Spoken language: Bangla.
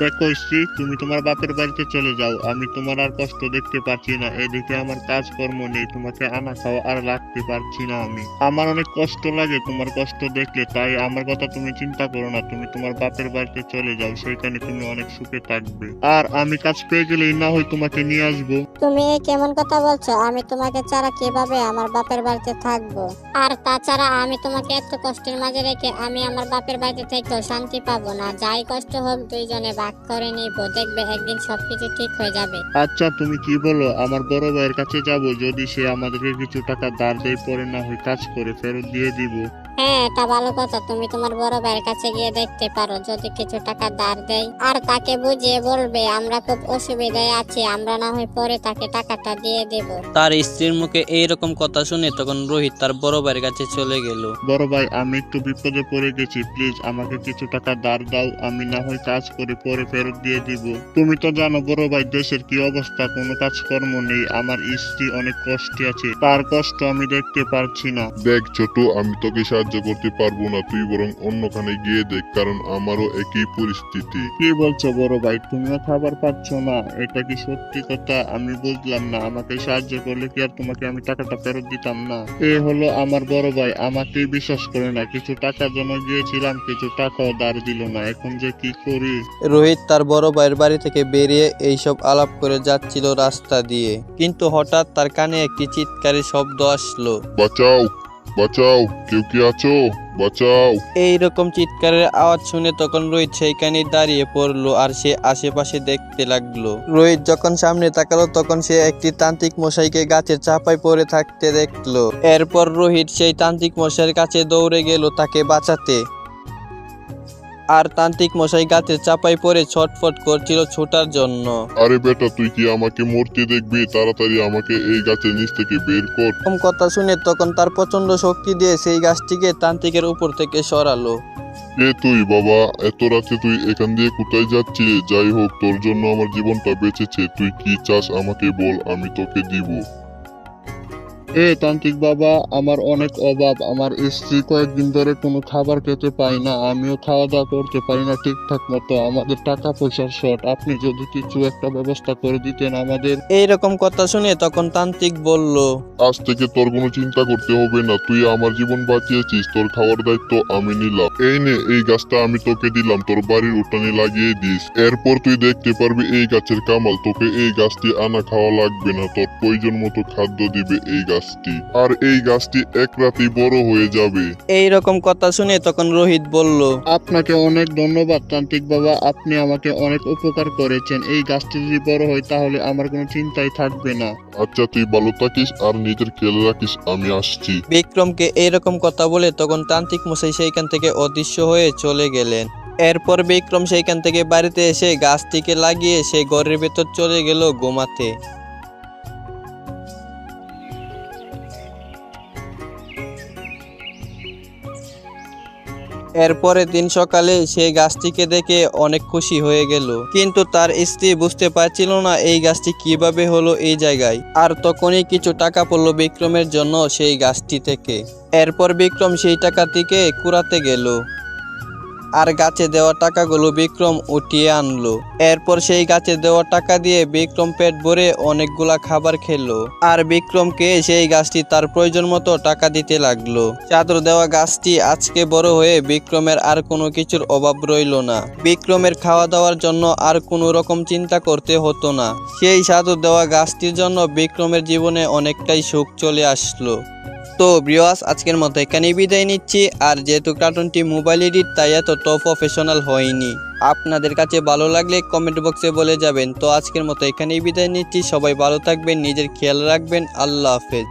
দেখো স্ত্রী, তুমি তোমার বাপের বাড়িতে চলে যাও। আমি তোমার আর কষ্ট দেখতে পাচ্ছি না। এদিকে আমার কাজকর্ম নেই, তোমাকে আনা খাওয়া আর রাখতে পারছি না। আমার অনেক কষ্ট লাগে তোমার কষ্ট দেখলে। তাই আমার কথা তুমি চিন্তা করো না, তুমি তোমার বাপের বাড়িতে চলে যাও, সেখানে তুমি অনেক সুখে থাকবে। আর আমি কাজ পেয়ে গেলেই না হয় তোমাকে নিয়ে আসবো। তুমি এই কেমন কথা বলছো? আমি তোমাকে ছাড়া কিভাবে আমার বাপের বাড়িতে থাকবো? আর তাছাড়া আমি তোমাকে এত কষ্টের মাঝে রেখে আমি আমার বাপের বাড়িতে থেকেও শান্তি পাবো না। যাই কষ্ট হোক দুইজনে ভাগ করে নিব, দেখবে একদিন সবকিছু ঠিক হয়ে যাবে। আচ্ছা, তুমি কি বলো? আমার বড় ভাইয়ের কাছে যাব, যদি সে আমাদেরকে কিছু টাকা ধার দেয়, পরে না হয় কাজ করে ফেরত দিয়ে দিব। হ্যাঁ, এটা ভালো কথা। তুমি তোমার বড় ভাইয়ের কাছে গিয়ে দেখতে পারো, যদি কিছু টাকা ধার দেয়। আর তাকে বুঝিয়ে বলবে আমরা খুব অসুবিধায় আছি, আমরা না হয় পরে তাকে টাকাটা দিয়ে দেব। তার স্ত্রীর মুখে এইরকম কথা শুনে তখন রোহিত তার বড় ভাইয়ের কাছে চলে গেল। বড় ভাই, আমি একটু বিপদে পড়ে গেছি, প্লিজ আমাকে কিছু টাকা ধার দাও, আমি না হয় কাজ করে পরে ফেরত দিয়ে দিব। তুমি তো জানো বড় ভাই, দেশের কি অবস্থা, কোনো কাজকর্ম নেই। আমার স্ত্রী অনেক কষ্টে আছে, তার কষ্ট আমি দেখতে পারছি না। দেখ ছোট, আমি তোকে সাহায্য করতে পারবো না, তুই বরং অন্যখানে গিয়ে দেখ, কারণ আমারও একই পরিস্থিতি। কি বলছো বড় ভাই? তুমিও খাবার পাচ্ছ না? এটা কি সত্যি কথা? আমি বুঝলাম না। আমাকে সাহায্য করলে কি আর তোমাকে আমি টাকাটা ফেরত দিতাম না? এ হলো আমার বড় ভাই, আমাকেই বিশ্বাস করে না। কিছু টাকা জমা গিয়েছিলাম, কিছু টাকাও ধার দিল না। এখন যে কি করি। রোহিত তার বড় ভাইয়ের বাড়ি থেকে বেরিয়ে এইসব আলাপ করে যাচ্ছিল রাস্তা দিয়ে, কিন্তু হঠাৎ তার কানে একটি চিৎকারের শব্দ আসলো। বাঁচাও, বাঁচাও, কেউ কি আছো? বাঁচাও। এইরকম চিৎকারের আওয়াজ শুনে তখন রোহিত সেইখানে দাঁড়িয়ে পড়লো আর সে আশেপাশে দেখতে লাগলো। রোহিত যখন সামনে তাকালো তখন সে একটি তান্ত্রিক মশাইকে গাছের চাপায় পড়ে থাকতে দেখলো। এরপর রোহিত সেই তান্ত্রিক মশাইয়ের কাছে দৌড়ে গেল তাকে বাঁচাতে। আর তান্ত্রিক মশাই গাছের চাপায় পড়ে ছটফট করছিল ছোটার জন্য। আরে বেটা, তুই কি আমাকে মরতে দেখবি? তাড়াতাড়ি আমাকে এই গাছের নিচ থেকে বের কর। এরকম কথা শুনে তখন তার প্রচন্ড শক্তি দিয়ে সেই গাছটিকে তান্ত্রিকের উপর থেকে সরালো। কে তুই বাবা? এত রাতে তুই এখান দিয়ে কোথায় যাচ্ছিস? যাই হোক, তোর জন্য আমার জীবনটা বেঁচেছে। তুই কি চাস আমাকে বল, আমি তোকে দিব। তান্ত্রিক বাবা, আমার অনেক অভাব। আমার স্ত্রী কয়েকদিন ধরে কোনো খাবার খেতে পাই না, আমিও খাওয়া দাওয়া করতে পারি না ঠিকঠাক মতো। আমাদের টাকা পয়সার শর্ট, আপনি যদি কিছু একটা ব্যবস্থা করে দিতেন আমাদের। এইরকম কথা শুনে তখন তান্ত্রিক বলল, আজ থেকে তোর কোনো চিন্তা করতে হবে না, তুই আমার জীবন বাঁচিয়েছিস, তোর খাওয়ার দায়িত্ব আমি নিলাম। এই নে, এই গাছটা আমি তোকে দিলাম, তোর বাড়ির উঠানে লাগিয়ে দিস। এরপর তুই দেখতে পারবি এই গাছের কামাল। তোকে এই গাছটি আনা খাওয়া লাগবে না, তোর প্রয়োজন মতো খাদ্য দিবে এই গাছটি, আর এই গাছটি এক রাতেই বড় হয়ে যাবে। এইরকম কথা শুনে তখন রোহিত বলল, আপনাকে অনেক ধন্যবাদ তান্ত্রিক বাবা, আপনি আমাকে অনেক উপকার করেছেন। এই গাছটি যদি বড় হয় তাহলে আমার কোনো চিন্তাই থাকবে না। আচ্ছা, তুই ভালো থাকিস আর নিজের খেয়াল রাখিস, আমি আসছি। বিক্রমকে এইরকম কথা বলে তখন তান্ত্রিক মশাই সেইখান থেকে অদৃশ্য হয়ে চলে গেলেন। এরপর বিক্রম সেইখান থেকে বাড়িতে এসে গাছটিকে লাগিয়ে সে ঘরের ভেতর চলে গেল ঘুমাতে। এরপরের দিন সকালে সে গাছটিকে দেখে অনেক খুশি হয়ে গেল, কিন্তু তার স্ত্রী বুঝতে পারছিল না এই গাছটি কিভাবে হলো এই জায়গায়। আর তখনই কিছু টাকা পড়লো বিক্রমের জন্য সেই গাছটি থেকে। এরপর বিক্রম সেই টাকাটিকে কুড়াতে গেল আর গাছে দেওয়া টাকাগুলো বিক্রম উঠিয়ে আনলো। এরপর সেই গাছে দেওয়া টাকা দিয়ে বিক্রম পেট ভরে অনেকগুলা খাবার খেলো। আর বিক্রমকে সেই গাছটি তার প্রয়োজন মতো টাকা দিতে লাগলো। চাদর দেওয়া গাছটি আজকে বড় হয়ে বিক্রমের আর কোনো কিছুর অভাব রইল না। বিক্রমের খাওয়া দাওয়ার জন্য আর কোনো রকম চিন্তা করতে হতো না। সেই চাদর দেওয়া গাছটির জন্য বিক্রমের জীবনে অনেকটাই সুখ চলে আসলো। তো ভিউয়ার্স, আজকের মতো এখানেই বিদায় নিচ্ছি। আর যেহেতু কার্টুনটি মোবাইল এডিট, তাই এত প্রফেশনাল হয়নি। আপনাদের কাছে ভালো লাগলে কমেন্ট বক্সে বলে যাবেন। তো আজকের মতো এখানেই বিদায় নিচ্ছি। সবাই ভালো থাকবেন, নিজের খেয়াল রাখবেন। আল্লাহ হাফেজ।